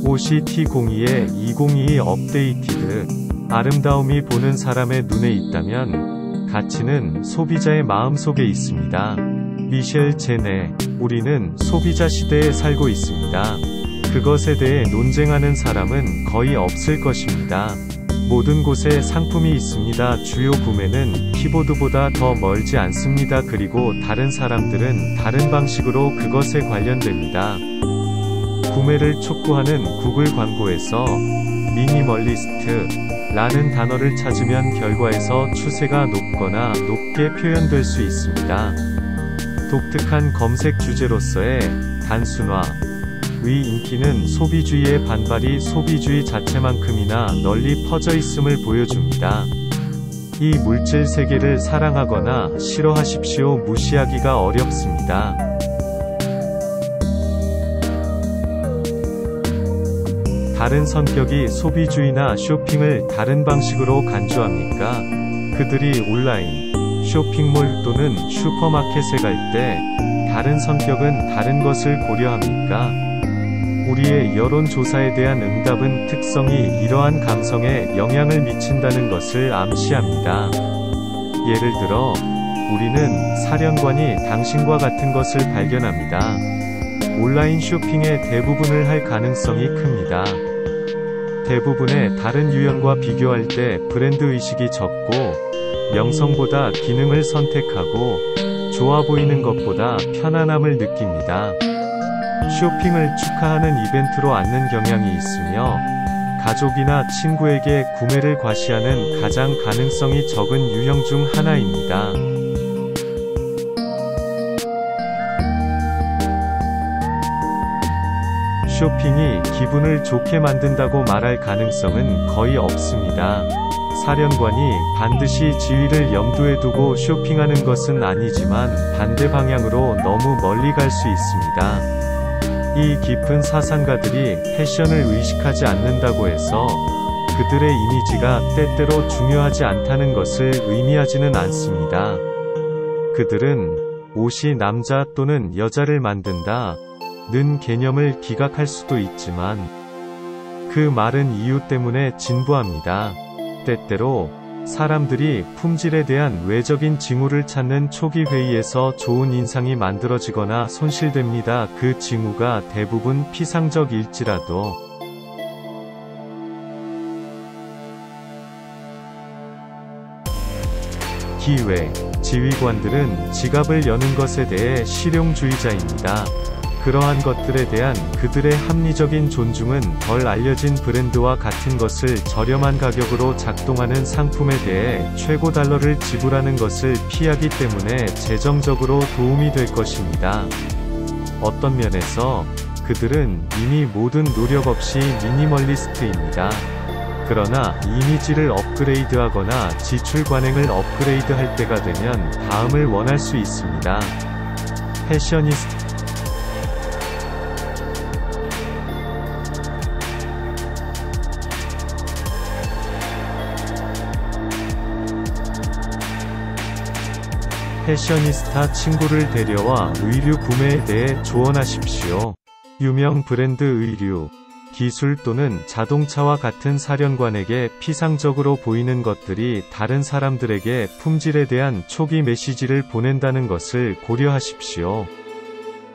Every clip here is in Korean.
OCT02-2022 업데이티드. 아름다움이 보는 사람의 눈에 있다면 가치는 소비자의 마음속에 있습니다. 미셸 제네. 우리는 소비자 시대에 살고 있습니다. 그것에 대해 논쟁하는 사람은 거의 없을 것입니다. 모든 곳에 상품이 있습니다. 주요 구매는 키보드보다 더 멀지 않습니다. 그리고 다른 사람들은 다른 방식으로 그것에 관련됩니다. 구매를 촉구하는 구글 광고에서 미니멀리스트 라는 단어를 찾으면 결과에서 추세가 높거나 높게 표현될 수 있습니다. 독특한 검색 주제로서의 단순화 의 인기는 소비주의의 반발이 소비주의 자체만큼이나 널리 퍼져 있음을 보여줍니다. 이 물질 세계를 사랑하거나 싫어하십시오. 무시하기가 어렵습니다. 다른 성격이 소비주의나 쇼핑을 다른 방식으로 간주합니까? 그들이 온라인, 쇼핑몰 또는 슈퍼마켓에 갈 때 다른 성격은 다른 것을 고려합니까? 우리의 여론조사에 대한 응답은 특성이 이러한 감성에 영향을 미친다는 것을 암시합니다. 예를 들어, 우리는 사령관이 당신과 같은 것을 발견합니다. 온라인 쇼핑의 대부분을 할 가능성이 큽니다. 대부분의 다른 유형과 비교할 때 브랜드 의식이 적고 명성보다 기능을 선택하고 좋아 보이는 것보다 편안함을 느낍니다. 쇼핑을 축하하는 이벤트로 앉는 경향이 있으며 가족이나 친구에게 구매를 과시하는 가장 가능성이 적은 유형 중 하나입니다. 쇼핑이 기분을 좋게 만든다고 말할 가능성은 거의 없습니다. 사령관이 반드시 지위를 염두에 두고 쇼핑하는 것은 아니지만 반대 방향으로 너무 멀리 갈 수 있습니다. 이 깊은 사상가들이 패션을 의식하지 않는다고 해서 그들의 이미지가 때때로 중요하지 않다는 것을 의미하지는 않습니다. 그들은 옷이 남자 또는 여자를 만든다 는 개념을 기각할 수도 있지만 그 말은 이유 때문에 진부합니다. 때때로 사람들이 품질에 대한 외적인 징후를 찾는 초기 회의에서 좋은 인상이 만들어지거나 손실됩니다. 그 징후가 대부분 피상적일지라도. 기회. 지휘관들은 지갑을 여는 것에 대해 실용주의자입니다. 그러한 것들에 대한 그들의 합리적인 존중은 덜 알려진 브랜드와 같은 것을 저렴한 가격으로 작동하는 상품에 대해 최고 달러를 지불하는 것을 피하기 때문에 재정적으로 도움이 될 것입니다. 어떤 면에서 그들은 이미 모든 노력 없이 미니멀리스트입니다. 그러나 이미지를 업그레이드하거나 지출 관행을 업그레이드할 때가 되면 다음을 원할 수 있습니다. 패셔니스트 패셔니스타 친구를 데려와 의류 구매에 대해 조언하십시오. 유명 브랜드 의류, 기술 또는 자동차와 같은 사령관에게 피상적으로 보이는 것들이 다른 사람들에게 품질에 대한 초기 메시지를 보낸다는 것을 고려하십시오.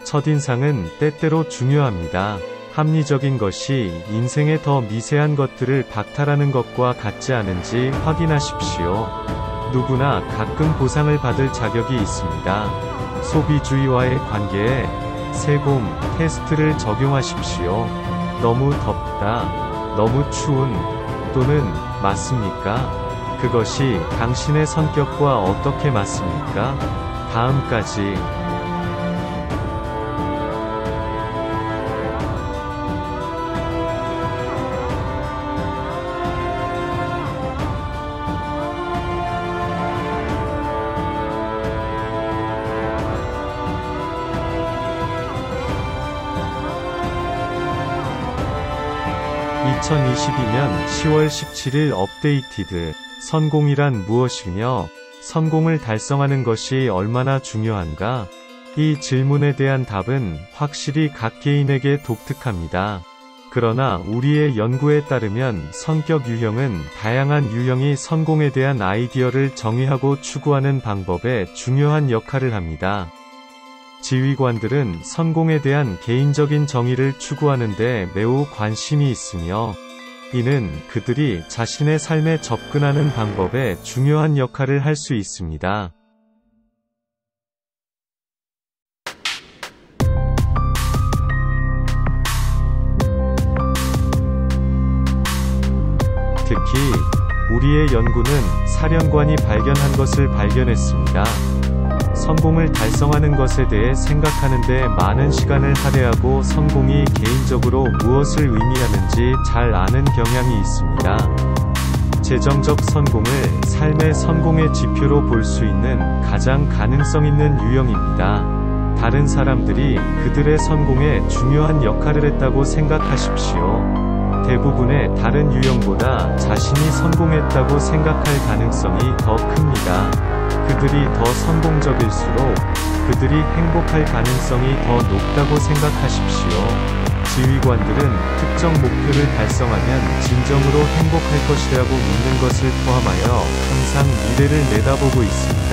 첫인상은 때때로 중요합니다. 합리적인 것이 인생의 더 미세한 것들을 박탈하는 것과 같지 않은지 확인하십시오. 누구나 가끔 보상을 받을 자격이 있습니다. 소비주의와의 관계에 세곰 테스트를 적용하십시오. 너무 덥다, 너무 추운, 또는 맞습니까? 그것이 당신의 성격과 어떻게 맞습니까? 다음까지. (2022년 10월 17일) 업데이티드. 성공이란 무엇이며 성공을 달성하는 것이 얼마나 중요한가? 이 질문에 대한 답은 확실히 각 개인에게 독특합니다. 그러나 우리의 연구에 따르면 성격 유형은 다양한 유형이 성공에 대한 아이디어를 정의하고 추구하는 방법에 중요한 역할을 합니다. 지휘관들은 성공에 대한 개인적인 정의를 추구하는 데 매우 관심이 있으며, 이는 그들이 자신의 삶에 접근하는 방법에 중요한 역할을 할 수 있습니다. 특히 우리의 연구는 사령관이 발견한 것을 발견했습니다. 성공을 달성하는 것에 대해 생각하는 데 많은 시간을 할애하고 성공이 개인적으로 무엇을 의미하는지 잘 아는 경향이 있습니다. 재정적 성공을 삶의 성공의 지표로 볼 수 있는 가장 가능성 있는 유형입니다. 다른 사람들이 그들의 성공에 중요한 역할을 했다고 생각하십시오. 대부분의 다른 유형보다 자신이 성공했다고 생각할 가능성이 더 큽니다. 그들이 더 성공적일수록 그들이 행복할 가능성이 더 높다고 생각하십시오. 지휘관들은 특정 목표를 달성하면 진정으로 행복할 것이라고 믿는 것을 포함하여 항상 미래를 내다보고 있습니다.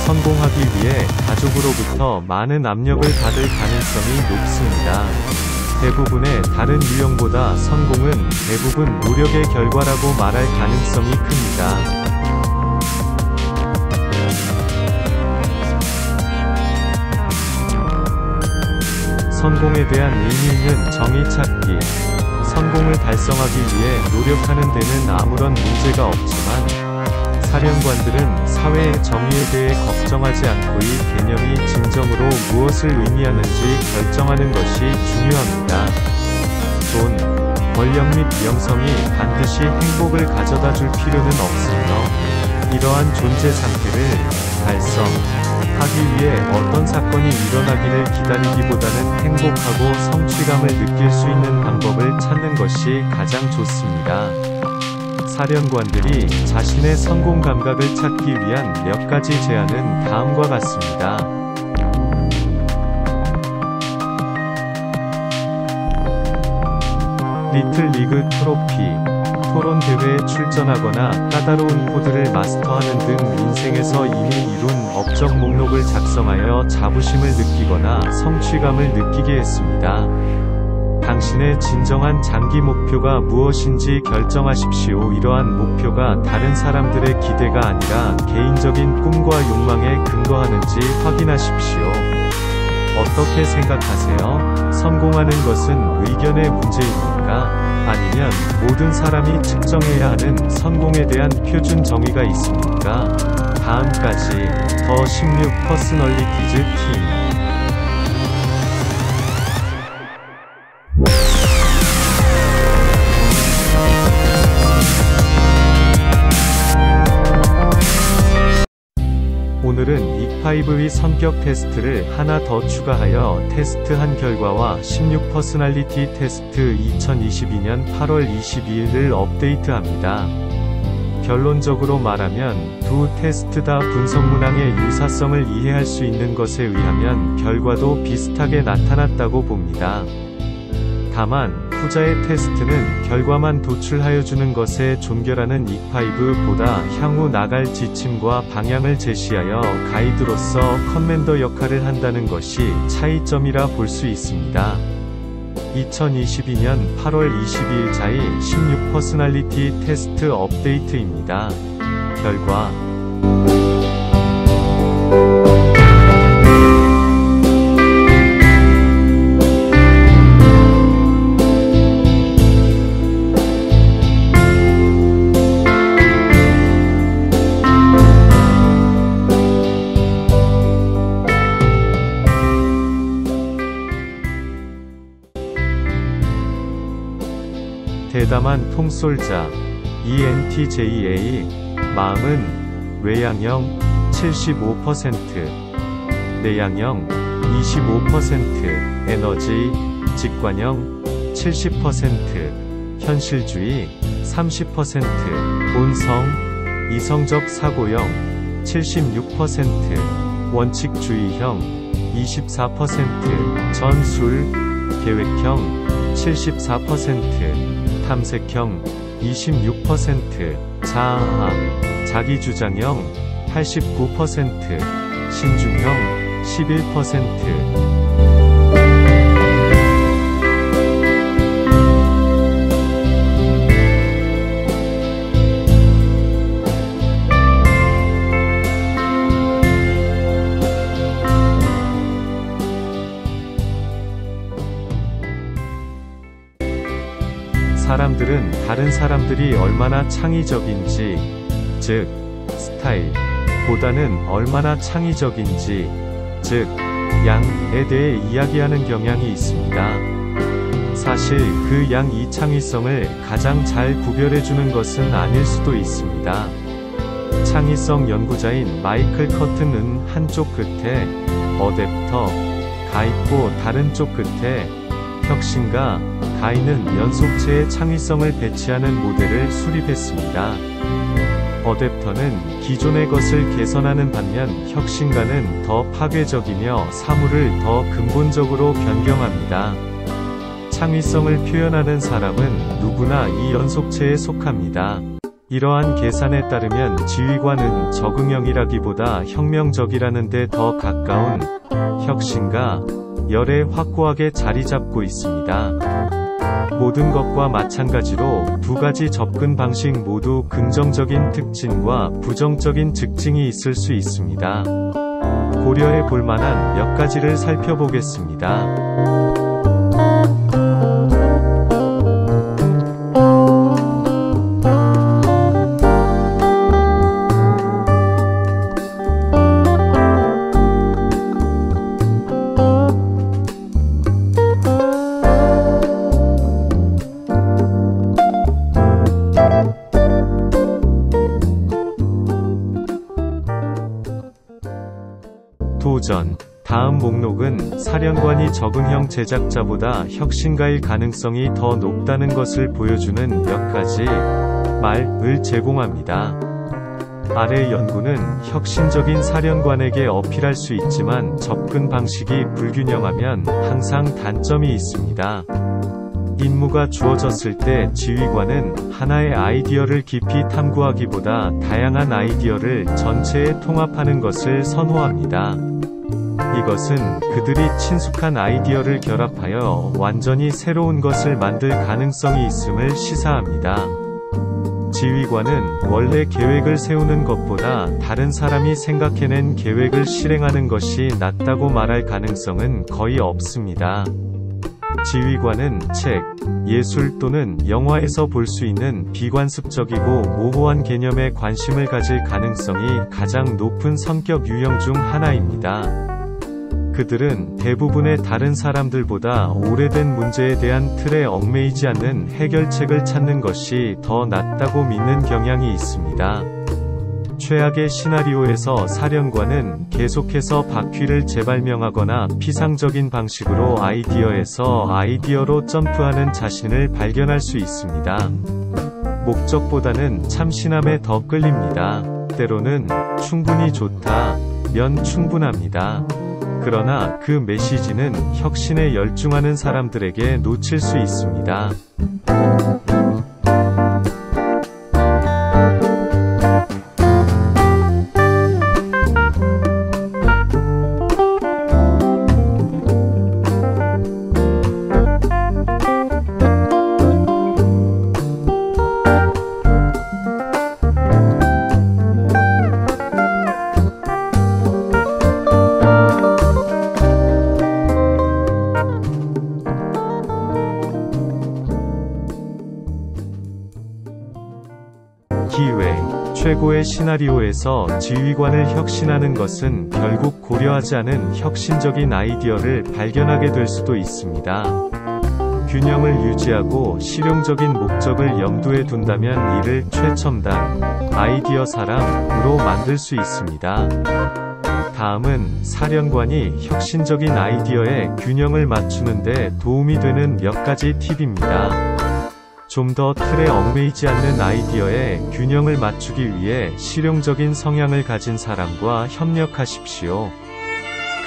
성공하기 위해 가족으로부터 많은 압력을 받을 가능성이 높습니다. 대부분의 다른 유형보다 성공은 대부분 노력의 결과라고 말할 가능성이 큽니다. 성공에 대한 의미 있는 정의 찾기. 성공을 달성하기 위해 노력하는 데는 아무런 문제가 없지만, 사령관들은 사회의 정의에 대해 걱정하지 않고 이 개념이 진정으로 무엇을 의미하는지 결정하는 것이 중요합니다. 돈, 권력 및 명성이 반드시 행복을 가져다 줄 필요는 없으며, 이러한 존재 상태를 달성하기 위해 어떤 사건이 일어나기를 기다리기보다는 행복하고 성취감을 느낄 수 있는 방법을 찾는 것이 가장 좋습니다. 사령관들이 자신의 성공 감각을 찾기 위한 몇 가지 제안은 다음과 같습니다. 리틀 리그 트로피, 토론 대회에 출전하거나 까다로운 코드를 마스터하는 등 인생에서 이미 이룬 업적 목록을 작성하여 자부심을 느끼거나 성취감을 느끼게 했습니다. 당신의 진정한 장기 목표가 무엇인지 결정하십시오. 이러한 목표가 다른 사람들의 기대가 아니라 개인적인 꿈과 욕망에 근거하는지 확인하십시오. 어떻게 생각하세요? 성공하는 것은 의견의 문제입니까? 아니면 모든 사람이 측정해야 하는 성공에 대한 표준 정의가 있습니까? 다음까지 더 16 퍼스널리티즈 팀. 오늘은 이5의 성격 테스트를 하나 더 추가하여 테스트한 결과와 16 퍼스널리티 테스트 2022년 8월 22일을 업데이트합니다. 결론적으로 말하면 두 테스트 다 분석 문항의 유사성을 이해할 수 있는 것에 의하면 결과도 비슷하게 나타났다고 봅니다. 다만 후자의 테스트는 결과만 도출하여 주는 것에 존결하는 이5보다 향후 나갈 지침과 방향을 제시하여 가이드로서 커맨더 역할을 한다는 것이 차이점이라 볼 수 있습니다. 2022년 8월 22일자의 16 퍼스널리티 테스트 업데이트입니다. 결과 대담한 통솔자 ENTJA. 마음은 외향형 75%, 내향형 25%, 에너지 직관형 70%, 현실주의 30%, 본성 이성적 사고형 76%, 원칙주의형 24%, 전술 계획형 74%, 탐색형 26%, 자아, 자기주장형 89%, 신중형 11%. 사람들은 다른 사람들이 얼마나 창의적인지, 즉, 스타일, 보다는 얼마나 창의적인지, 즉, 양에 대해 이야기하는 경향이 있습니다. 사실 그 양 이 창의성을 가장 잘 구별해주는 것은 아닐 수도 있습니다. 창의성 연구자인 마이클 커튼은 한쪽 끝에 어댑터가 있고 다른 쪽 끝에 혁신가 가 있는 연속체의 창의성을 배치하는 모델을 수립했습니다. 어댑터는 기존의 것을 개선하는 반면 혁신가는 더 파괴적이며 사물을 더 근본적으로 변경합니다. 창의성을 표현하는 사람은 누구나 이 연속체에 속합니다. 이러한 계산에 따르면 지휘관은 적응형이라기보다 혁명적이라는 데 더 가까운 혁신가 열에 확고하게 자리 잡고 있습니다. 모든 것과 마찬가지로 두 가지 접근 방식 모두 긍정적인 특징과 부정적인 특징이 있을 수 있습니다. 고려해 볼 만한 몇 가지를 살펴보겠습니다. 도전. 다음 목록은 사령관이 적응형 제작자보다 혁신가일 가능성이 더 높다는 것을 보여주는 몇 가지 말을 제공합니다. 아래 연구는 혁신적인 사령관에게 어필할 수 있지만 접근 방식이 불균형하면 항상 단점이 있습니다. 임무가 주어졌을 때 지휘관은 하나의 아이디어를 깊이 탐구하기보다 다양한 아이디어를 전체에 통합하는 것을 선호합니다. 이것은 그들이 친숙한 아이디어를 결합하여 완전히 새로운 것을 만들 가능성이 있음을 시사합니다. 지휘관은 원래 계획을 세우는 것보다 다른 사람이 생각해낸 계획을 실행하는 것이 낫다고 말할 가능성은 거의 없습니다. 지휘관은 책, 예술 또는 영화에서 볼 수 있는 비관습적이고 모호한 개념에 관심을 가질 가능성이 가장 높은 성격 유형 중 하나입니다. 그들은 대부분의 다른 사람들보다 오래된 문제에 대한 틀에 얽매이지 않는 해결책을 찾는 것이 더 낫다고 믿는 경향이 있습니다. 최악의 시나리오에서 사령관은 계속해서 바퀴를 재발명하거나 피상적인 방식으로 아이디어에서 아이디어로 점프하는 자신을 발견할 수 있습니다. 목적보다는 참신함에 더 끌립니다. 때로는 충분히 좋다면 충분합니다. 그러나 그 메시지는 혁신에 열중하는 사람들에게 놓칠 수 있습니다. 기회. 최고의 시나리오에서 지휘관을 혁신하는 것은 결국 고려하지 않은 혁신적인 아이디어를 발견하게 될 수도 있습니다. 균형을 유지하고 실용적인 목적을 염두에 둔다면 이를 최첨단 아이디어 사람으로 만들 수 있습니다. 다음은 사령관이 혁신적인 아이디어에 균형을 맞추는 데 도움이 되는 몇 가지 팁입니다. 좀 더 틀에 얽매이지 않는 아이디어에 균형을 맞추기 위해 실용적인 성향을 가진 사람과 협력하십시오.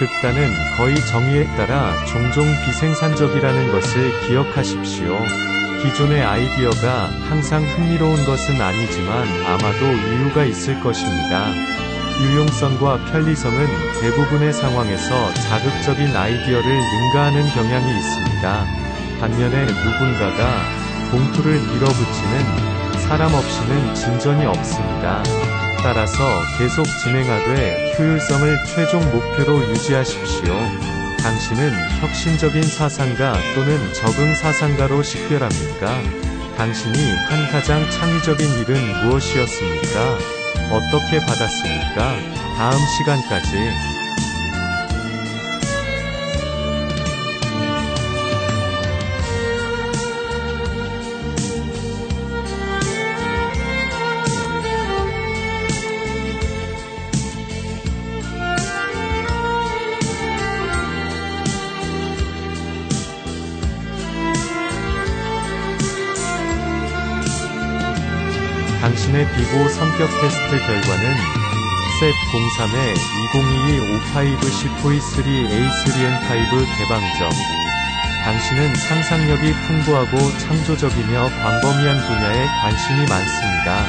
극단은 거의 정의에 따라 종종 비생산적이라는 것을 기억하십시오. 기존의 아이디어가 항상 흥미로운 것은 아니지만 아마도 이유가 있을 것입니다. 유용성과 편리성은 대부분의 상황에서 자극적인 아이디어를 능가하는 경향이 있습니다. 반면에 누군가가 봉투를 밀어붙이는 사람 없이는 진전이 없습니다. 따라서 계속 진행하되 효율성을 최종 목표로 유지하십시오. 당신은 혁신적인 사상가 또는 적응 사상가로 식별합니까? 당신이 한 가장 창의적인 일은 무엇이었습니까? 어떻게 받았습니까? 다음 시간까지. 당신의 비보 성격 테스트 결과는 SEP03의 2022-55-10.3A3N5 개방점. 당신은 상상력이 풍부하고 창조적이며 광범위한 분야에 관심이 많습니다.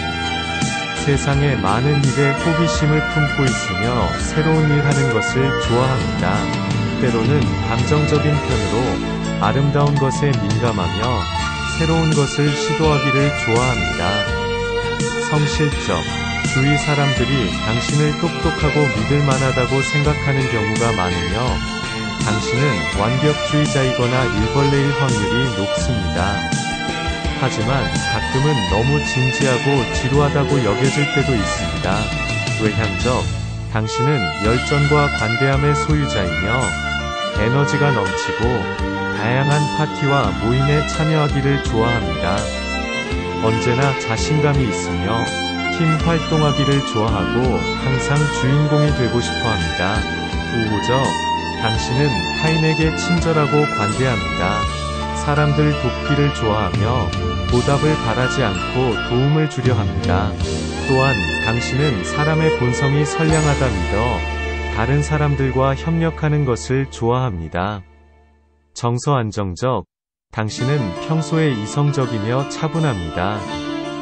세상에 많은 일에 호기심을 품고 있으며 새로운 일 하는 것을 좋아합니다. 때로는 감정적인 편으로 아름다운 것에 민감하며 새로운 것을 시도하기를 좋아합니다. 성실적. 주위 사람들이 당신을 똑똑하고 믿을만하다고 생각하는 경우가 많으며 당신은 완벽주의자이거나 일벌레일 확률이 높습니다. 하지만 가끔은 너무 진지하고 지루하다고 여겨질 때도 있습니다. 외향적. 당신은 열정과 관대함의 소유자이며 에너지가 넘치고 다양한 파티와 모임에 참여하기를 좋아합니다. 언제나 자신감이 있으며 팀 활동하기를 좋아하고 항상 주인공이 되고 싶어합니다. 우호적. 당신은 타인에게 친절하고 관대합니다. 사람들 돕기를 좋아하며 보답을 바라지 않고 도움을 주려 합니다. 또한 당신은 사람의 본성이 선량하다 믿어 다른 사람들과 협력하는 것을 좋아합니다. 정서 안정적. 당신은 평소에 이성적이며 차분합니다.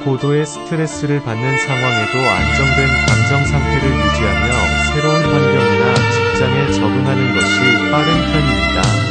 고도의 스트레스를 받는 상황에도 안정된 감정 상태를 유지하며 새로운 환경이나 직장에 적응하는 것이 빠른 편입니다.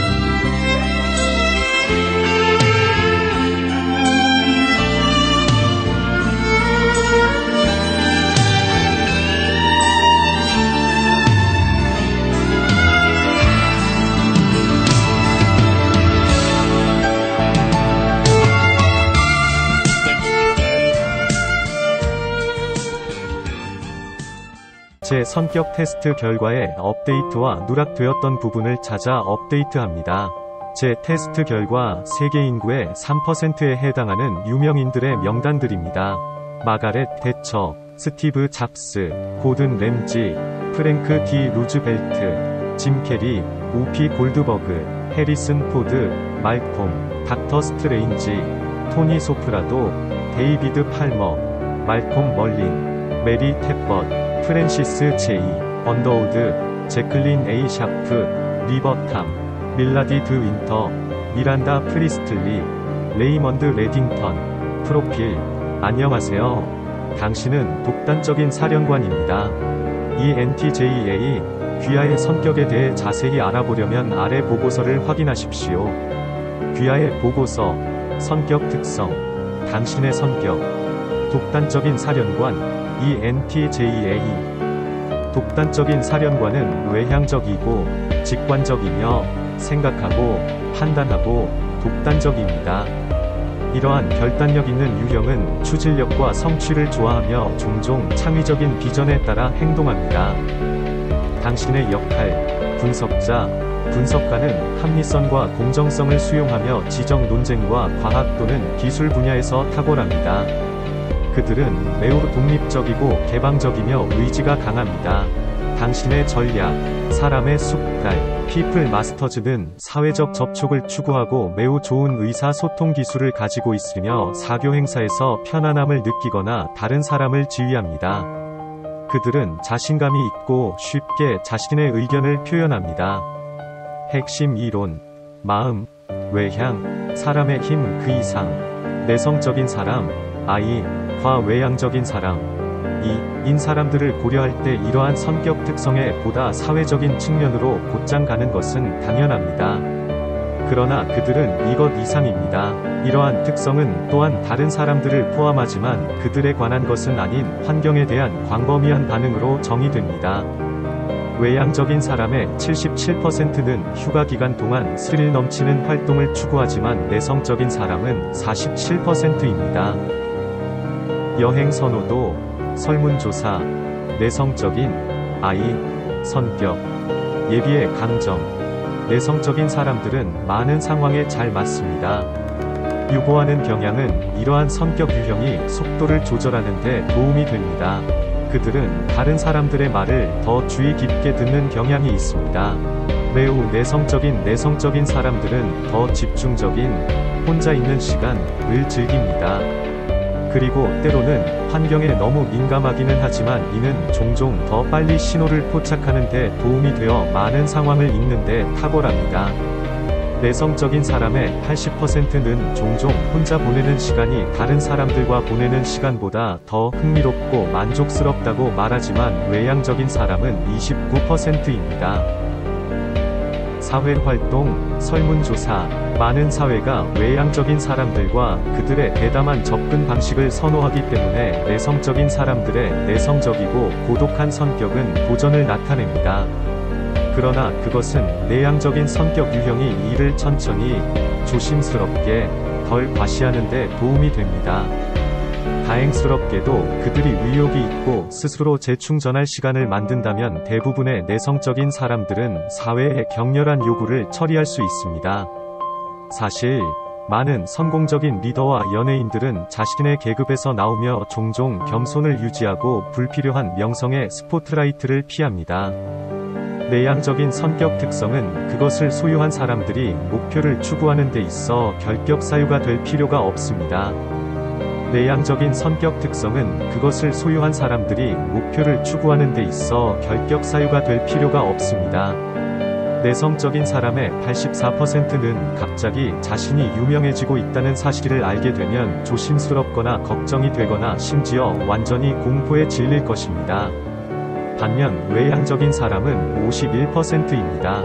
제 성격 테스트 결과에 업데이트와 누락되었던 부분을 찾아 업데이트합니다. 제 테스트 결과 세계 인구의 3%에 해당하는 유명인들의 명단들입니다. 마가렛 대처, 스티브 잡스, 고든 램지, 프랭크 디 루즈벨트, 짐 캐리, 우피 골드버그, 해리슨 포드, 말콤, 닥터 스트레인지, 토니 소프라도, 데이비드 팔머, 말콤 멀린, 메리 탭벗, 프랜시스 제이, 언더우드, 제클린 에이 샤프, 리버탐, 밀라디 드 윈터, 미란다 프리스틀리, 레이먼드 레딩턴. 프로필. 안녕하세요. 당신은 독단적인 사령관입니다. ENTJA. 귀하의 성격에 대해 자세히 알아보려면 아래 보고서를 확인하십시오. 귀하의 보고서. 성격 특성. 당신의 성격. 독단적인 사령관. ENTJA. 독단적인 사령관은 외향적이고 직관적이며 생각하고 판단하고 독단적입니다. 이러한 결단력 있는 유형은 추진력과 성취를 좋아하며 종종 창의적인 비전에 따라 행동합니다. 당신의 역할. 분석자. 분석가는 합리성과 공정성을 수용하며 지적 논쟁과 과학 또는 기술 분야에서 탁월합니다. 그들은 매우 독립적이고 개방적이며 의지가 강합니다. 당신의 전략. 사람의 숙달. 피플 마스터즈는 사회적 접촉을 추구하고 매우 좋은 의사소통 기술을 가지고 있으며 사교 행사에서 편안함을 느끼거나 다른 사람을 지휘합니다. 그들은 자신감이 있고 쉽게 자신의 의견을 표현합니다. 핵심 이론, 마음, 외향, 사람의 힘 그 이상, 내성적인 사람, I, 과외향적인 사람, E인 사람들을 고려할 때 이러한 성격 특성에 보다 사회적인 측면으로 곧장 가는 것은 당연합니다. 그러나 그들은 이것 이상입니다. 이러한 특성은 또한 다른 사람들을 포함하지만 그들에 관한 것은 아닌 환경에 대한 광범위한 반응으로 정의됩니다. 외향적인 사람의 77%는 휴가 기간 동안 스릴 넘치는 활동을 추구하지만 내성적인 사람은 47%입니다. 여행 선호도, 설문조사, 내성적인 I, 성격, 예비의 감정, 내성적인 사람들은 많은 상황에 잘 맞습니다. 유보하는 경향은 이러한 성격 유형이 속도를 조절하는 데 도움이 됩니다. 그들은 다른 사람들의 말을 더 주의 깊게 듣는 경향이 있습니다. 매우 내성적인 사람들은 더 집중적인, 혼자 있는 시간을 즐깁니다. 그리고 때로는 환경에 너무 민감하기는 하지만 이는 종종 더 빨리 신호를 포착하는 데 도움이 되어 많은 상황을 읽는 데 탁월합니다. 내성적인 사람의 80%는 종종 혼자 보내는 시간이 다른 사람들과 보내는 시간보다 더 흥미롭고 만족스럽다고 말하지만 외향적인 사람은 29%입니다. 사회활동, 설문조사, 많은 사회가 외향적인 사람들과 그들의 대담한 접근 방식을 선호하기 때문에 내성적인 사람들의 내성적이고 고독한 성격은 도전을 나타냅니다. 그러나 그것은 내향적인 성격 유형이 일을 천천히, 조심스럽게, 덜 과시하는 데 도움이 됩니다. 다행스럽게도 그들이 의욕이 있고 스스로 재충전할 시간을 만든다면 대부분의 내성적인 사람들은 사회의 격렬한 요구를 처리할 수 있습니다. 사실, 많은 성공적인 리더와 연예인들은 자신의 계급에서 나오며 종종 겸손을 유지하고 불필요한 명성의 스포트라이트를 피합니다. 내향적인 성격 특성은 그것을 소유한 사람들이 목표를 추구하는 데 있어 결격 사유가 될 필요가 없습니다. 내향적인 성격 특성은 그것을 소유한 사람들이 목표를 추구하는 데 있어 결격 사유가 될 필요가 없습니다. 내성적인 사람의 84%는 갑자기 자신이 유명해지고 있다는 사실을 알게 되면 조심스럽거나 걱정이 되거나 심지어 완전히 공포에 질릴 것입니다. 반면 외향적인 사람은 51%입니다.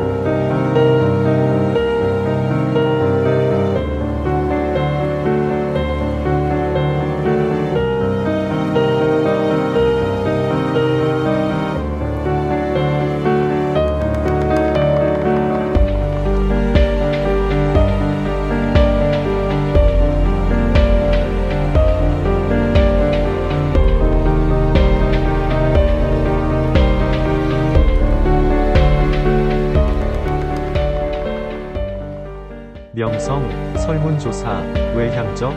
명성, 설문조사, 외향적,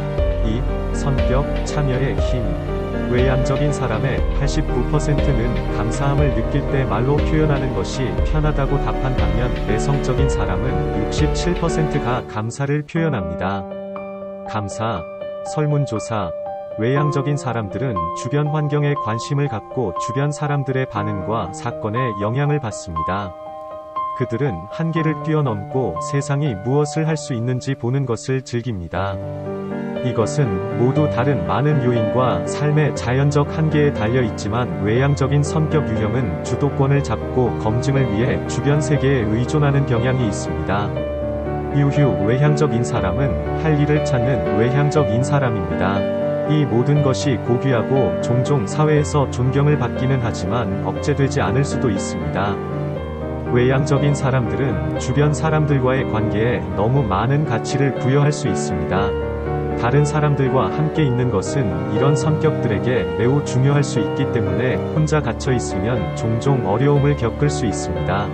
이, 성격, 참여의 힘. 외향적인 사람의 89%는 감사함을 느낄 때 말로 표현하는 것이 편하다고 답한 반면 내성적인 사람은 67%가 감사를 표현합니다. 감사, 설문조사, 외향적인 사람들은 주변 환경에 관심을 갖고 주변 사람들의 반응과 사건에 영향을 받습니다. 그들은 한계를 뛰어넘고 세상이 무엇을 할 수 있는지 보는 것을 즐깁니다. 이것은 모두 다른 많은 요인과 삶의 자연적 한계에 달려 있지만 외향적인 성격 유형은 주도권을 잡고 검증을 위해 주변 세계에 의존하는 경향이 있습니다. 유휴 외향적인 사람은 할 일을 찾는 외향적인 사람입니다. 이 모든 것이 고귀하고 종종 사회에서 존경을 받기는 하지만 억제되지 않을 수도 있습니다. 외향적인 사람들은 주변 사람들과의 관계에 너무 많은 가치를 부여할 수 있습니다. 다른 사람들과 함께 있는 것은 이런 성격들에게 매우 중요할 수 있기 때문에 혼자 갇혀 있으면 종종 어려움을 겪을 수 있습니다.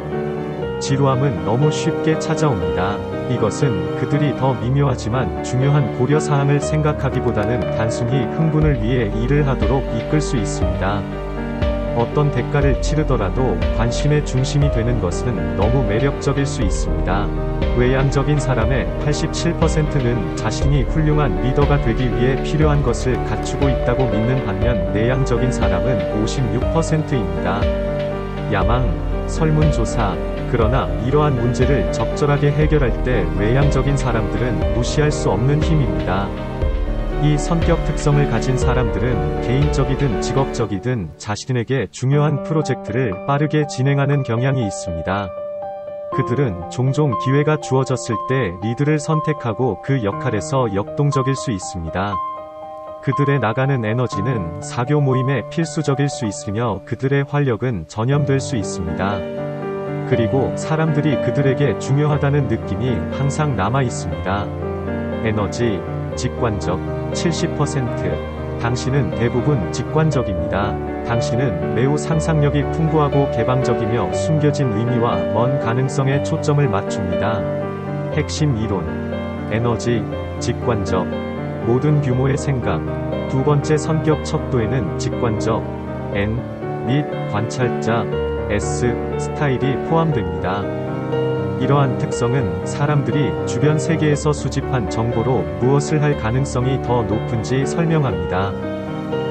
지루함은 너무 쉽게 찾아옵니다. 이것은 그들이 더 미묘하지만 중요한 고려사항을 생각하기보다는 단순히 흥분을 위해 일을 하도록 이끌 수 있습니다. 어떤 대가를 치르더라도 관심의 중심이 되는 것은 너무 매력적일 수 있습니다. 외향적인 사람의 87%는 자신이 훌륭한 리더가 되기 위해 필요한 것을 갖추고 있다고 믿는 반면 내향적인 사람은 56%입니다. 야망, 설문조사. 그러나 이러한 문제를 적절하게 해결할 때 외향적인 사람들은 무시할 수 없는 힘입니다. 이 성격 특성을 가진 사람들은 개인적이든 직업적이든 자신에게 중요한 프로젝트를 빠르게 진행하는 경향이 있습니다. 그들은 종종 기회가 주어졌을 때 리드를 선택하고 그 역할에서 역동적일 수 있습니다. 그들의 나가는 에너지는 사교 모임에 필수적일 수 있으며 그들의 활력은 전염될 수 있습니다. 그리고 사람들이 그들에게 중요하다는 느낌이 항상 남아 있습니다. 에너지, 직관적, 70%. 당신은 대부분 직관적입니다. 당신은 매우 상상력이 풍부하고 개방적이며 숨겨진 의미와 먼 가능성에 초점을 맞춥니다. 핵심 이론. 에너지, 직관적. 모든 규모의 생각. 두 번째 성격 척도에는 직관적, N, 및 관찰자, S, 스타일이 포함됩니다. 이러한 특성은 사람들이 주변 세계에서 수집한 정보로 무엇을 할 가능성이 더 높은지 설명합니다.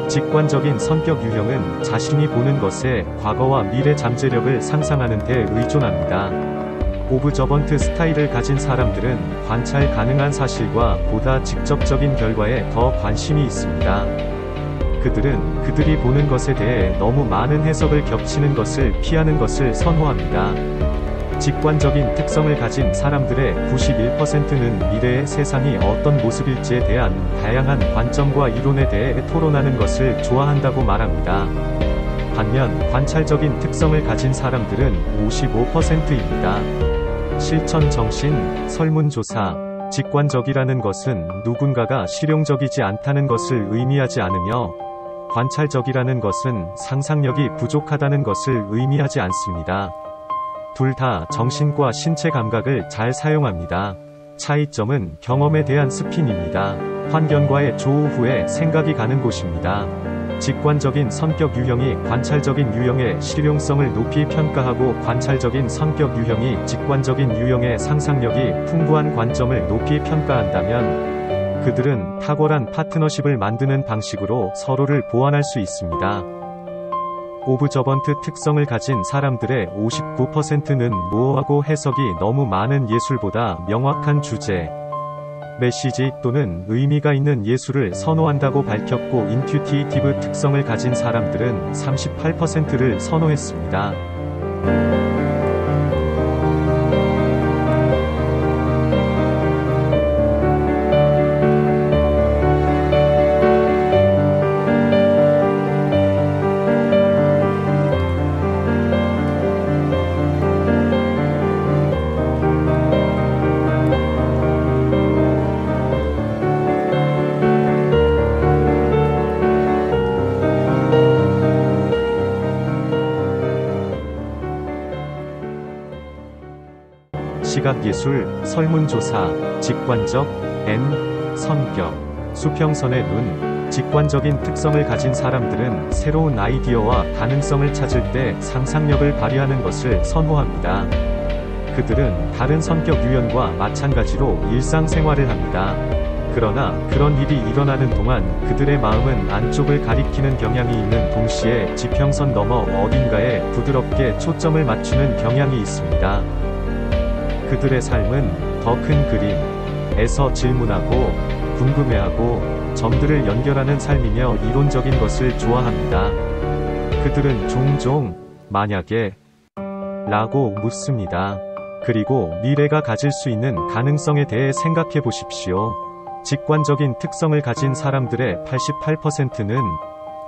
직관적인 성격 유형은 자신이 보는 것에 과거와 미래 잠재력을 상상하는 데 의존합니다. 오브저번트 스타일을 가진 사람들은 관찰 가능한 사실과 보다 직접적인 결과에 더 관심이 있습니다. 그들은 그들이 보는 것에 대해 너무 많은 해석을 겹치는 것을 피하는 것을 선호합니다. 직관적인 특성을 가진 사람들의 91%는 미래의 세상이 어떤 모습일지에 대한 다양한 관점과 이론에 대해 토론하는 것을 좋아한다고 말합니다. 반면 관찰적인 특성을 가진 사람들은 55%입니다. 실천 정신, 설문조사. 직관적이라는 것은 누군가가 실용적이지 않다는 것을 의미하지 않으며, 관찰적이라는 것은 상상력이 부족하다는 것을 의미하지 않습니다. 둘 다 정신과 신체 감각을 잘 사용합니다. 차이점은 경험에 대한 스핀입니다. 환경과의 조우 후에 생각이 가는 곳입니다. 직관적인 성격 유형이 관찰적인 유형의 실용성을 높이 평가하고 관찰적인 성격 유형이 직관적인 유형의 상상력이 풍부한 관점을 높이 평가한다면 그들은 탁월한 파트너십을 만드는 방식으로 서로를 보완할 수 있습니다. 오브저번트 특성을 가진 사람들의 59%는 모호하고 해석이 너무 많은 예술보다 명확한 주제, 메시지 또는 의미가 있는 예술을 선호한다고 밝혔고 인튜이티브 특성을 가진 사람들은 38%를 선호했습니다. 시각예술, 설문조사, 직관적, N, 성격, 수평선의 눈. 직관적인 특성을 가진 사람들은 새로운 아이디어와 가능성을 찾을 때 상상력을 발휘하는 것을 선호합니다. 그들은 다른 성격 유형과 마찬가지로 일상생활을 합니다. 그러나 그런 일이 일어나는 동안 그들의 마음은 안쪽을 가리키는 경향이 있는 동시에 지평선 너머 어딘가에 부드럽게 초점을 맞추는 경향이 있습니다. 그들의 삶은 더 큰 그림에서 질문하고 궁금해하고 점들을 연결하는 삶이며 이론적인 것을 좋아합니다. 그들은 종종 만약에 라고 묻습니다. 그리고 미래가 가질 수 있는 가능성에 대해 생각해 보십시오. 직관적인 특성을 가진 사람들의 88%는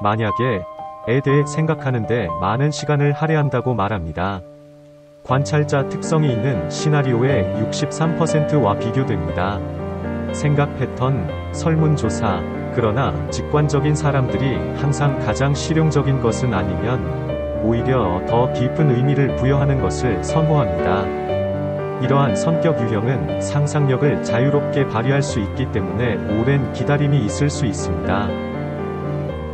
만약에에 대해 생각하는데 많은 시간을 할애한다고 말합니다. 관찰자 특성이 있는 시나리오의 63%와 비교됩니다. 생각 패턴, 설문조사. 그러나 직관적인 사람들이 항상 가장 실용적인 것은 아니면 오히려 더 깊은 의미를 부여하는 것을 선호합니다. 이러한 성격 유형은 상상력을 자유롭게 발휘할 수 있기 때문에 오랜 기다림이 있을 수 있습니다.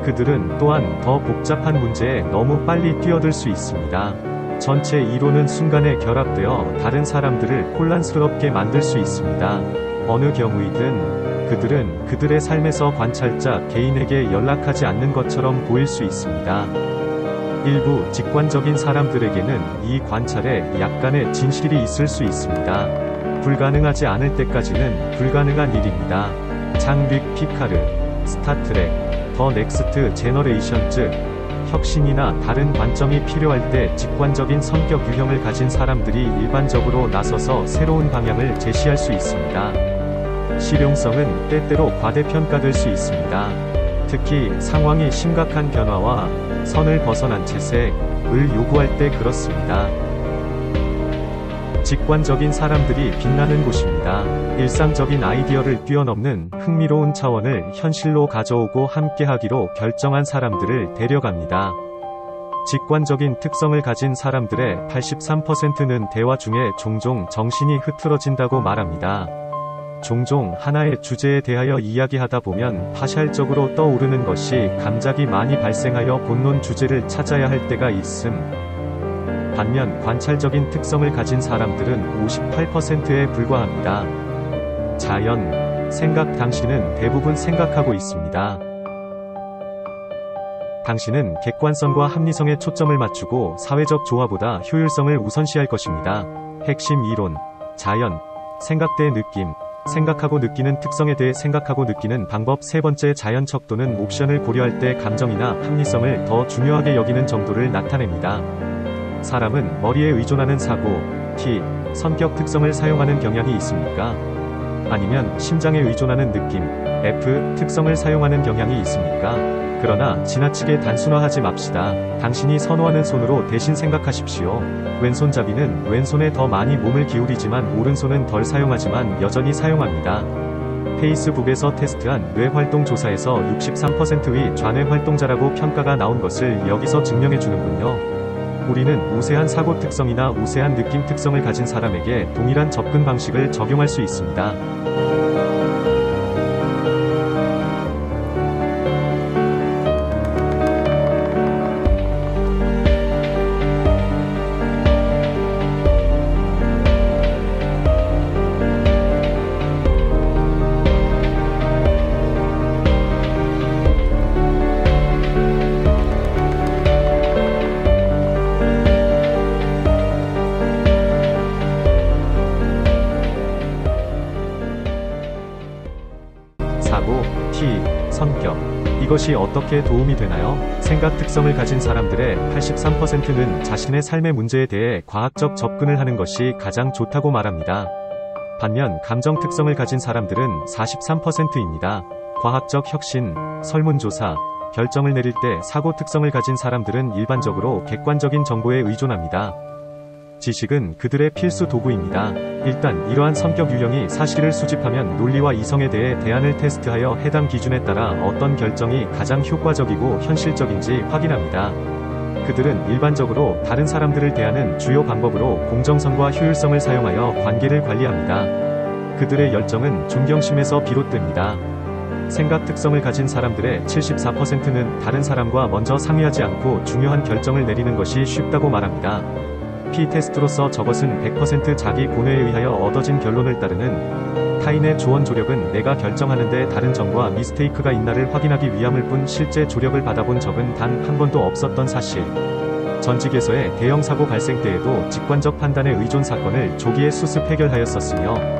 그들은 또한 더 복잡한 문제에 너무 빨리 뛰어들 수 있습니다. 전체 이론은 순간에 결합되어 다른 사람들을 혼란스럽게 만들 수 있습니다. 어느 경우이든 그들은 그들의 삶에서 관찰자 개인에게 연락하지 않는 것처럼 보일 수 있습니다. 일부 직관적인 사람들에게는 이 관찰에 약간의 진실이 있을 수 있습니다. 불가능하지 않을 때까지는 불가능한 일입니다. 장빅 피카르, 스타트렉, 더 넥스트 제너레이션 즉 혁신이나 다른 관점이 필요할 때 직관적인 성격 유형을 가진 사람들이 일반적으로 나서서 새로운 방향을 제시할 수 있습니다. 실용성은 때때로 과대평가될 수 있습니다. 특히 상황이 심각한 변화와 선을 벗어난 채색을 요구할 때 그렇습니다. 직관적인 사람들이 빛나는 곳입니다. 일상적인 아이디어를 뛰어넘는 흥미로운 차원을 현실로 가져오고 함께하기로 결정한 사람들을 데려갑니다. 직관적인 특성을 가진 사람들의 83%는 대화 중에 종종 정신이 흐트러진다고 말합니다. 종종 하나의 주제에 대하여 이야기하다 보면 파샬적으로 떠오르는 것이 감작이 많이 발생하여 본론 주제를 찾아야 할 때가 있음. 반면 관찰적인 특성을 가진 사람들은 58%에 불과합니다. 자연, 생각 당신은 대부분 생각하고 있습니다. 당신은 객관성과 합리성에 초점을 맞추고 사회적 조화보다 효율성을 우선시할 것입니다. 핵심 이론, 자연, 생각대의 느낌, 생각하고 느끼는 특성에 대해 생각하고 느끼는 방법. 세 번째, 자연 척도는 옵션을 고려할 때 감정이나 합리성을 더 중요하게 여기는 정도를 나타냅니다. 사람은 머리에 의존하는 사고, T, 성격 특성을 사용하는 경향이 있습니까? 아니면 심장에 의존하는 느낌, F, 특성을 사용하는 경향이 있습니까? 그러나 지나치게 단순화하지 맙시다. 당신이 선호하는 손으로 대신 생각하십시오. 왼손잡이는 왼손에 더 많이 몸을 기울이지만 오른손은 덜 사용하지만 여전히 사용합니다. 페이스북에서 테스트한 뇌활동 조사에서 63%의 좌뇌 활동자라고 평가가 나온 것을 여기서 증명해주는군요. 우리는 우세한 사고 특성이나 우세한 느낌 특성을 가진 사람에게 동일한 접근 방식을 적용할 수 있습니다. 사고, T, 성격. 이것이 어떻게 도움이 되나요? 생각 특성을 가진 사람들의 83%는 자신의 삶의 문제에 대해 과학적 접근을 하는 것이 가장 좋다고 말합니다. 반면 감정 특성을 가진 사람들은 43%입니다. 과학적 혁신, 설문조사, 결정을 내릴 때 사고 특성을 가진 사람들은 일반적으로 객관적인 정보에 의존합니다. 지식은 그들의 필수 도구입니다. 일단 이러한 성격 유형이 사실을 수집하면 논리와 이성에 대해 대안을 테스트하여 해당 기준에 따라 어떤 결정이 가장 효과적이고 현실적인지 확인합니다. 그들은 일반적으로 다른 사람들을 대하는 주요 방법으로 공정성과 효율성을 사용하여 관계를 관리합니다. 그들의 열정은 존경심에서 비롯됩니다. 생각 특성을 가진 사람들의 74%는 다른 사람과 먼저 상의하지 않고 중요한 결정을 내리는 것이 쉽다고 말합니다. P-테스트로서 저것은 100% 자기 고뇌에 의하여 얻어진 결론을 따르는 타인의 조언. 조력은 내가 결정하는데 다른 점과 미스테이크가 있나를 확인하기 위함일 뿐 실제 조력을 받아본 적은 단 한 번도 없었던 사실. 전직에서의 대형 사고 발생 때에도 직관적 판단의 의존 사건을 조기에 수습 해결하였었으며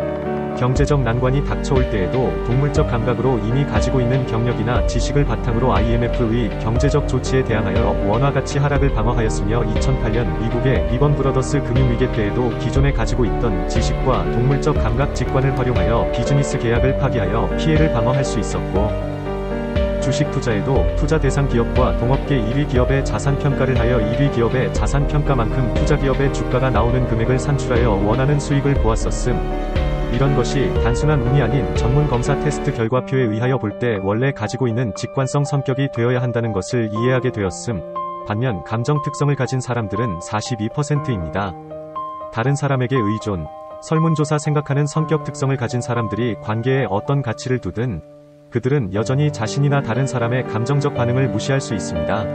경제적 난관이 닥쳐올 때에도 동물적 감각으로 이미 가지고 있는 경력이나 지식을 바탕으로 IMF의 경제적 조치에 대항하여 원화 가치 하락을 방어하였으며 2008년 미국의 리번 브러더스 금융위기 때에도 기존에 가지고 있던 지식과 동물적 감각 직관을 활용하여 비즈니스 계약을 파기하여 피해를 방어할 수 있었고 주식 투자에도 투자 대상 기업과 동업계 1위 기업의 자산 평가를 하여 1위 기업의 자산 평가만큼 투자 기업의 주가가 나오는 금액을 산출하여 원하는 수익을 보았었음. 이런 것이 단순한 운이 아닌 전문 검사 테스트 결과표에 의하여 볼 때 원래 가지고 있는 직관성 성격이 되어야 한다는 것을 이해하게 되었음. 반면 감정 특성을 가진 사람들은 42%입니다. 다른 사람에게 의존, 설문조사 생각하는 성격 특성을 가진 사람들이 관계에 어떤 가치를 두든 그들은 여전히 자신이나 다른 사람의 감정적 반응을 무시할 수 있습니다.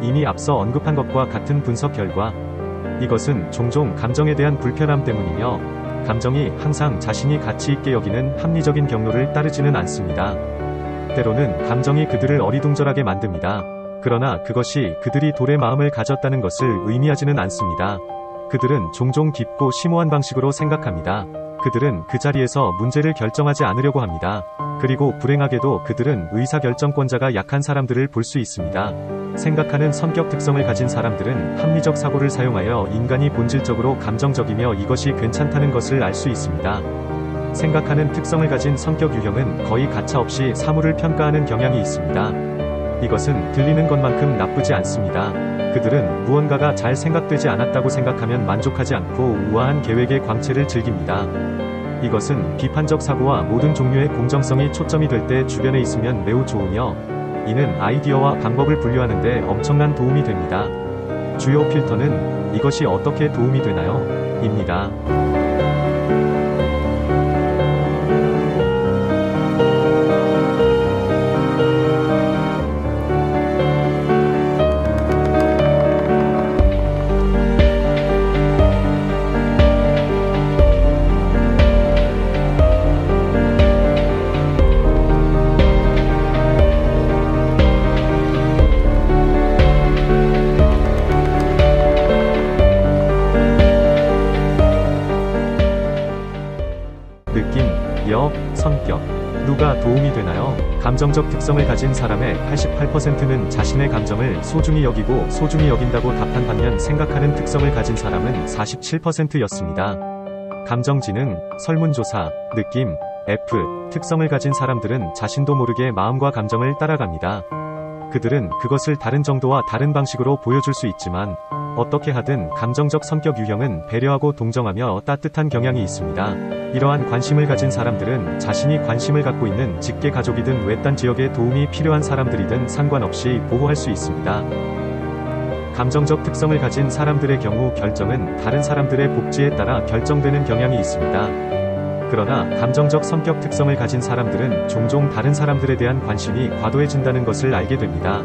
이미 앞서 언급한 것과 같은 분석 결과, 이것은 종종 감정에 대한 불편함 때문이며, 감정이 항상 자신이 가치 있게 여기는 합리적인 경로를 따르지는 않습니다. 때로는 감정이 그들을 어리둥절하게 만듭니다. 그러나 그것이 그들이 돌의 마음을 가졌다는 것을 의미하지는 않습니다. 그들은 종종 깊고 심오한 방식으로 생각합니다. 그들은 그 자리에서 문제를 결정하지 않으려고 합니다. 그리고 불행하게도 그들은 의사결정권자가 약한 사람들을 볼 수 있습니다. 생각하는 성격 특성을 가진 사람들은 합리적 사고를 사용하여 인간이 본질적으로 감정적이며 이것이 괜찮다는 것을 알 수 있습니다. 생각하는 특성을 가진 성격 유형은 거의 가차없이 사물을 평가하는 경향이 있습니다. 이것은 들리는 것만큼 나쁘지 않습니다. 그들은 무언가가 잘 생각되지 않았다고 생각하면 만족하지 않고 우아한 계획의 광채를 즐깁니다. 이것은 비판적 사고와 모든 종류의 공정성이 초점이 될 때 주변에 있으면 매우 좋으며, 이는 아이디어와 방법을 분류하는 데 엄청난 도움이 됩니다. 주요 필터는 이것이 어떻게 도움이 되나요? 입니다. 느낌, 역, 성격. 누가 도움이 되나요? 감정적 특성을 가진 사람의 88%는 자신의 감정을 소중히 여기고 소중히 여긴다고 답한 반면 생각하는 특성을 가진 사람은 47%였습니다. 감정지능, 설문조사, 느낌, F, 특성을 가진 사람들은 자신도 모르게 마음과 감정을 따라갑니다. 그들은 그것을 다른 정도와 다른 방식으로 보여줄 수 있지만, 어떻게 하든 감정적 성격 유형은 배려하고 동정하며 따뜻한 경향이 있습니다. 이러한 관심을 가진 사람들은 자신이 관심을 갖고 있는 직계 가족이든 외딴 지역에 도움이 필요한 사람들이든 상관없이 보호할 수 있습니다. 감정적 특성을 가진 사람들의 경우 결정은 다른 사람들의 복지에 따라 결정되는 경향이 있습니다. 그러나 감정적 성격 특성을 가진 사람들은 종종 다른 사람들에 대한 관심이 과도해진다는 것을 알게 됩니다.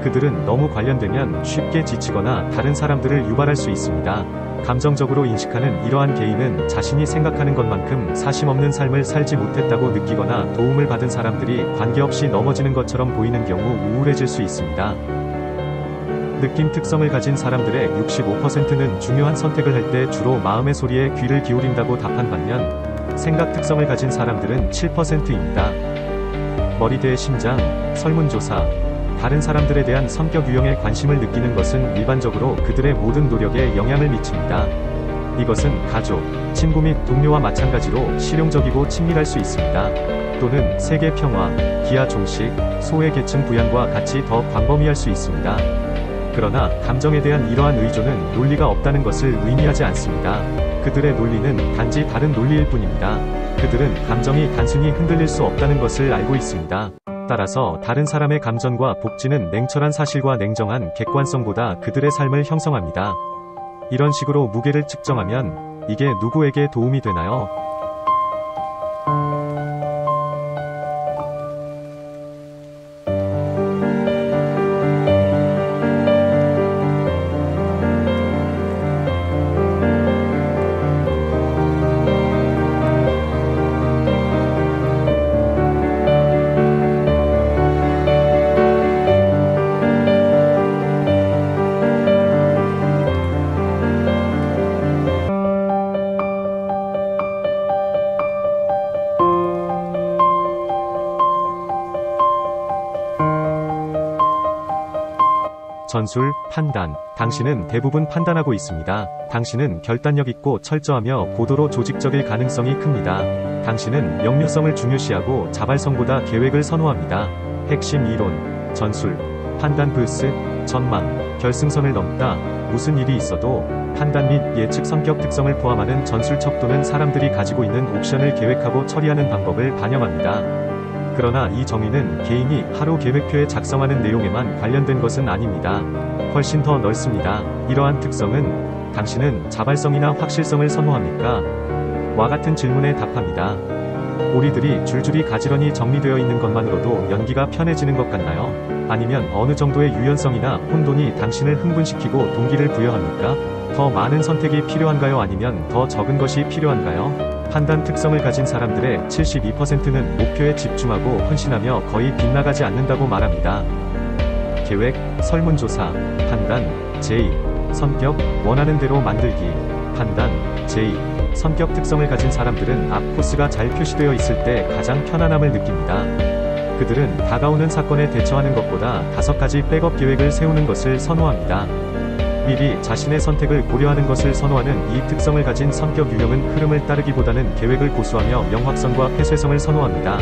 그들은 너무 관련되면 쉽게 지치거나 다른 사람들을 유발할 수 있습니다. 감정적으로 인식하는 이러한 개인은 자신이 생각하는 것만큼 사심 없는 삶을 살지 못했다고 느끼거나 도움을 받은 사람들이 관계없이 넘어지는 것처럼 보이는 경우 우울해질 수 있습니다. 느낌 특성을 가진 사람들의 65%는 중요한 선택을 할 때 주로 마음의 소리에 귀를 기울인다고 답한 반면, 생각 특성을 가진 사람들은 7%입니다. 머리대의 심장, 설문조사. 다른 사람들에 대한 성격 유형에 관심을 느끼는 것은 일반적으로 그들의 모든 노력에 영향을 미칩니다. 이것은 가족, 친구 및 동료와 마찬가지로 실용적이고 친밀할 수 있습니다. 또는 세계 평화, 기하 종식, 소외 계층 부양과 같이 더 광범위할 수 있습니다. 그러나 감정에 대한 이러한 의존은 논리가 없다는 것을 의미하지 않습니다. 그들의 논리는 단지 다른 논리일 뿐입니다. 그들은 감정이 단순히 흔들릴 수 없다는 것을 알고 있습니다. 따라서 다른 사람의 감정과 복지는 냉철한 사실과 냉정한 객관성보다 그들의 삶을 형성합니다. 이런 식으로 무게를 측정하면 이게 누구에게 도움이 되나요? 전술, 판단. 당신은 대부분 판단하고 있습니다. 당신은 결단력 있고 철저하며 고도로 조직적일 가능성이 큽니다. 당신은 역류성을 중요시하고 자발성보다 계획을 선호합니다. 핵심 이론, 전술, 판단 vs 전망, 결승선을 넘다. 무슨 일이 있어도 판단 및 예측 성격 특성을 포함하는 전술 척도는 사람들이 가지고 있는 옵션을 계획하고 처리하는 방법을 반영합니다. 그러나 이 정의는 개인이 하루 계획표에 작성하는 내용에만 관련된 것은 아닙니다. 훨씬 더 넓습니다. 이러한 특성은 당신은 자발성이나 확실성을 선호합니까? 와 같은 질문에 답합니다. 오리들이 줄줄이 가지런히 정리되어 있는 것만으로도 연기가 편해지는 것 같나요? 아니면 어느 정도의 유연성이나 혼돈이 당신을 흥분시키고 동기를 부여합니까? 더 많은 선택이 필요한가요? 아니면 더 적은 것이 필요한가요? 판단 특성을 가진 사람들의 72%는 목표에 집중하고 헌신하며 거의 빗나가지 않는다고 말합니다. 계획, 설문조사, 판단, 제의, 성격, 원하는 대로 만들기, 판단, 제의, 성격 특성을 가진 사람들은 앞 코스가 잘 표시되어 있을 때 가장 편안함을 느낍니다. 그들은 다가오는 사건에 대처하는 것보다 5가지 백업 계획을 세우는 것을 선호합니다. 미리 자신의 선택을 고려하는 것을 선호하는 이 특성을 가진 성격 유형은 흐름을 따르기보다는 계획을 고수하며 명확성과 폐쇄성을 선호합니다.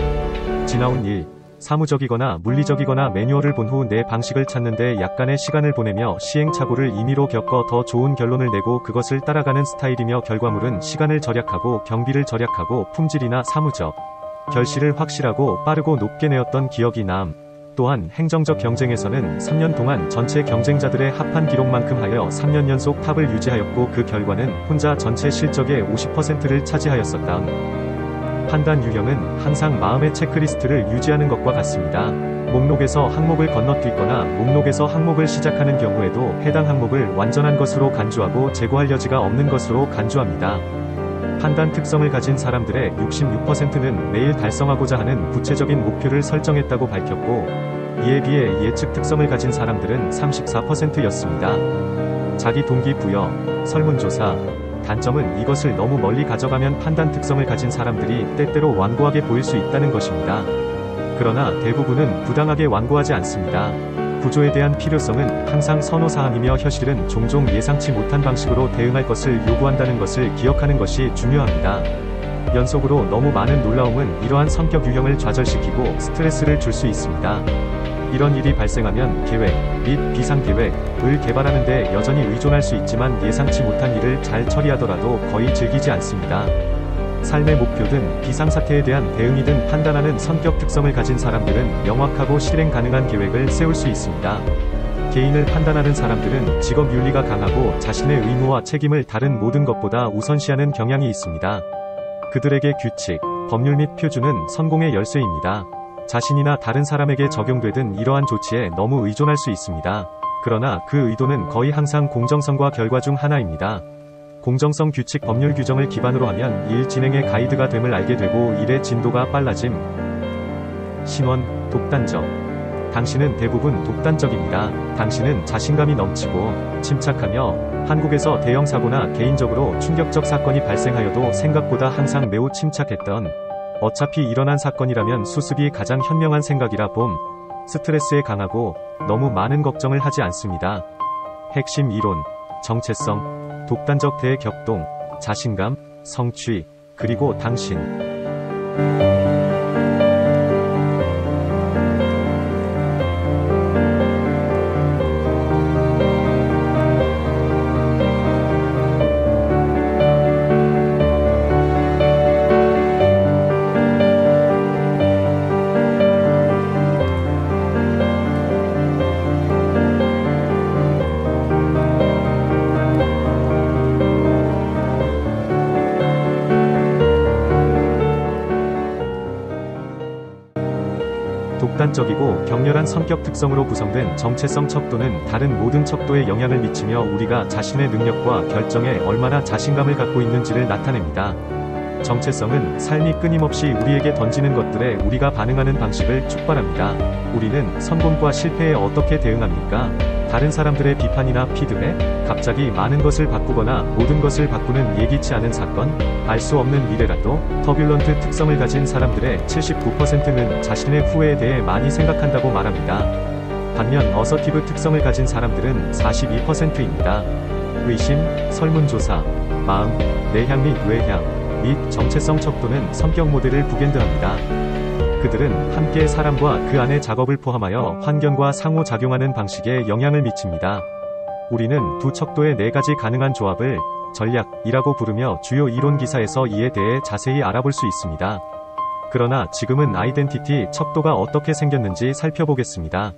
지나온 일, 사무적이거나 물리적이거나 매뉴얼을 본 후 내 방식을 찾는데 약간의 시간을 보내며 시행착오를 임의로 겪어 더 좋은 결론을 내고 그것을 따라가는 스타일이며 결과물은 시간을 절약하고 경비를 절약하고 품질이나 사무적 결실을 확실하고 빠르고 높게 내었던 기억이 남. 또한 행정적 경쟁에서는 3년 동안 전체 경쟁자들의 합한 기록만큼 하여 3년 연속 탑을 유지하였고 그 결과는 혼자 전체 실적의 50%를 차지하였었다. 판단 유형은 항상 마음의 체크리스트를 유지하는 것과 같습니다. 목록에서 항목을 건너뛰거나 목록에서 항목을 시작하는 경우에도 해당 항목을 완전한 것으로 간주하고 재고할 여지가 없는 것으로 간주합니다. 판단 특성을 가진 사람들의 66%는 매일 달성하고자 하는 구체적인 목표를 설정했다고 밝혔고, 이에 비해 예측 특성을 가진 사람들은 34%였습니다. 자기 동기부여, 설문조사. 단점은 이것을 너무 멀리 가져가면 판단 특성을 가진 사람들이 때때로 완고하게 보일 수 있다는 것입니다. 그러나 대부분은 부당하게 완고하지 않습니다. 구조에 대한 필요성은 항상 선호사항이며 현실은 종종 예상치 못한 방식으로 대응할 것을 요구한다는 것을 기억하는 것이 중요합니다. 연속으로 너무 많은 놀라움은 이러한 성격 유형을 좌절시키고 스트레스를 줄 수 있습니다. 이런 일이 발생하면 계획 및 비상계획을 개발하는 데 여전히 의존할 수 있지만 예상치 못한 일을 잘 처리하더라도 거의 즐기지 않습니다. 삶의 목표든 비상사태에 대한 대응이든 판단하는 성격 특성을 가진 사람들은 명확하고 실행 가능한 계획을 세울 수 있습니다. 개인을 판단하는 사람들은 직업 윤리가 강하고 자신의 의무와 책임을 다른 모든 것보다 우선시하는 경향이 있습니다. 그들에게 규칙, 법률 및 표준은 성공의 열쇠입니다. 자신이나 다른 사람에게 적용되든 이러한 조치에 너무 의존할 수 있습니다. 그러나 그 의도는 거의 항상 공정성과 결과 중 하나입니다. 공정성 규칙 법률 규정을 기반으로 하면 일 진행의 가이드가 됨을 알게 되고 일의 진도가 빨라짐. 신원, 독단적. 당신은 대부분 독단적입니다. 당신은 자신감이 넘치고 침착하며 한국에서 대형 사고나 개인적으로 충격적 사건이 발생하여도 생각보다 항상 매우 침착했던 어차피 일어난 사건이라면 수습이 가장 현명한 생각이라 봄. 스트레스에 강하고 너무 많은 걱정을 하지 않습니다. 핵심 이론, 정체성, 독단적 대격동, 자신감, 성취, 그리고 당신. 독단적이고 격렬한 성격 특성으로 구성된 정체성 척도는 다른 모든 척도에 영향을 미치며 우리가 자신의 능력과 결정에 얼마나 자신감을 갖고 있는지를 나타냅니다. 정체성은 삶이 끊임없이 우리에게 던지는 것들에 우리가 반응하는 방식을 촉발합니다. 우리는 성공과 실패에 어떻게 대응합니까? 다른 사람들의 비판이나 피드백? 갑자기 많은 것을 바꾸거나 모든 것을 바꾸는 예기치 않은 사건? 알 수 없는 미래라도? 터뷸런트 특성을 가진 사람들의 79%는 자신의 후회에 대해 많이 생각한다고 말합니다. 반면 어서티브 특성을 가진 사람들은 42%입니다. 의심, 설문조사, 마음, 내향 및 외향, 및 정체성 척도는 성격 모델을 북엔드합니다. 그들은 함께 사람과 그 안의 작업을 포함하여 환경과 상호작용하는 방식에 영향을 미칩니다. 우리는 두 척도의 4가지 가능한 조합을 전략이라고 부르며 주요 이론 기사에서 이에 대해 자세히 알아볼 수 있습니다. 그러나 지금은 아이덴티티 척도가 어떻게 생겼는지 살펴보겠습니다.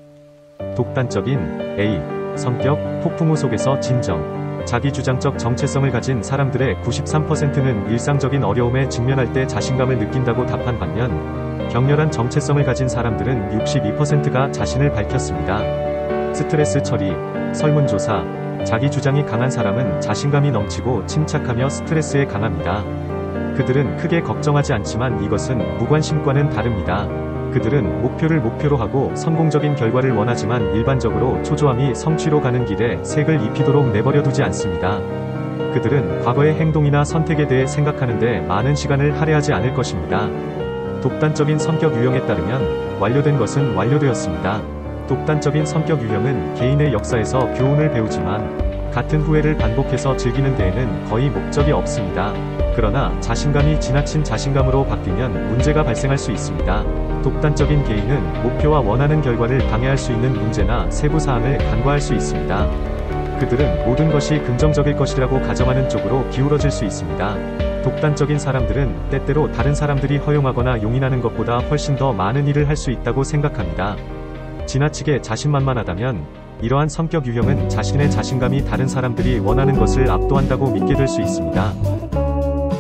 독단적인 A. 성격, 폭풍우 속에서 진정. 자기주장적 정체성을 가진 사람들의 93%는 일상적인 어려움에 직면할 때 자신감을 느낀다고 답한 반면, 격렬한 정체성을 가진 사람들은 62%가 자신을 밝혔습니다. 스트레스 처리, 설문조사, 자기주장이 강한 사람은 자신감이 넘치고 침착하며 스트레스에 강합니다. 그들은 크게 걱정하지 않지만 이것은 무관심과는 다릅니다. 그들은 목표를 목표로 하고 성공적인 결과를 원하지만 일반적으로 초조함이 성취로 가는 길에 색을 입히도록 내버려 두지 않습니다. 그들은 과거의 행동이나 선택에 대해 생각하는데 많은 시간을 할애하지 않을 것입니다. 독단적인 성격 유형에 따르면 완료된 것은 완료되었습니다. 독단적인 성격 유형은 개인의 역사에서 교훈을 배우지만 같은 후회를 반복해서 즐기는 데에는 거의 목적이 없습니다. 그러나 자신감이 지나친 자신감으로 바뀌면 문제가 발생할 수 있습니다. 독단적인 개인은 목표와 원하는 결과를 방해할 수 있는 문제나 세부 사항을 간과할 수 있습니다. 그들은 모든 것이 긍정적일 것이라고 가정하는 쪽으로 기울어질 수 있습니다. 독단적인 사람들은 때때로 다른 사람들이 허용하거나 용인하는 것보다 훨씬 더 많은 일을 할 수 있다고 생각합니다. 지나치게 자신만만하다면 이러한 성격 유형은 자신의 자신감이 다른 사람들이 원하는 것을 압도한다고 믿게 될 수 있습니다.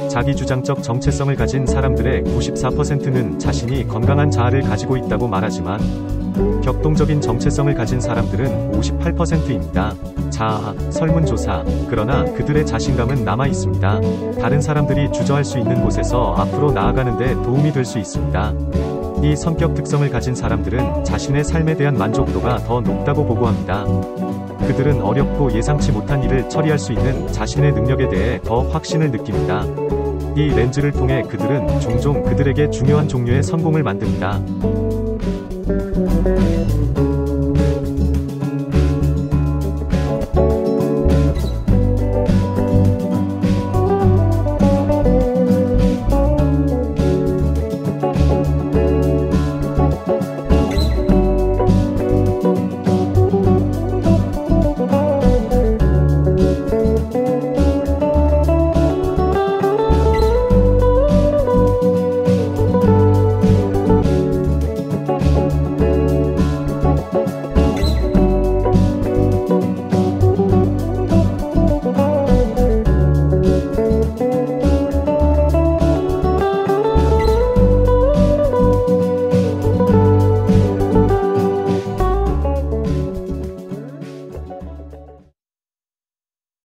자기주장적 정체성을 가진 사람들의 94%는 자신이 건강한 자아를 가지고 있다고 말하지만 격동적인 정체성을 가진 사람들은 58%입니다. 자아, 설문조사. 그러나 그들의 자신감은 남아 있습니다. 다른 사람들이 주저할 수 있는 곳에서 앞으로 나아가는 데 도움이 될 수 있습니다. 이 성격 특성을 가진 사람들은 자신의 삶에 대한 만족도가 더 높다고 보고합니다. 그들은 어렵고 예상치 못한 일을 처리할 수 있는 자신의 능력에 대해 더 확신을 느낍니다. 이 렌즈를 통해 그들은 종종 그들에게 중요한 종류의 성공을 만듭니다.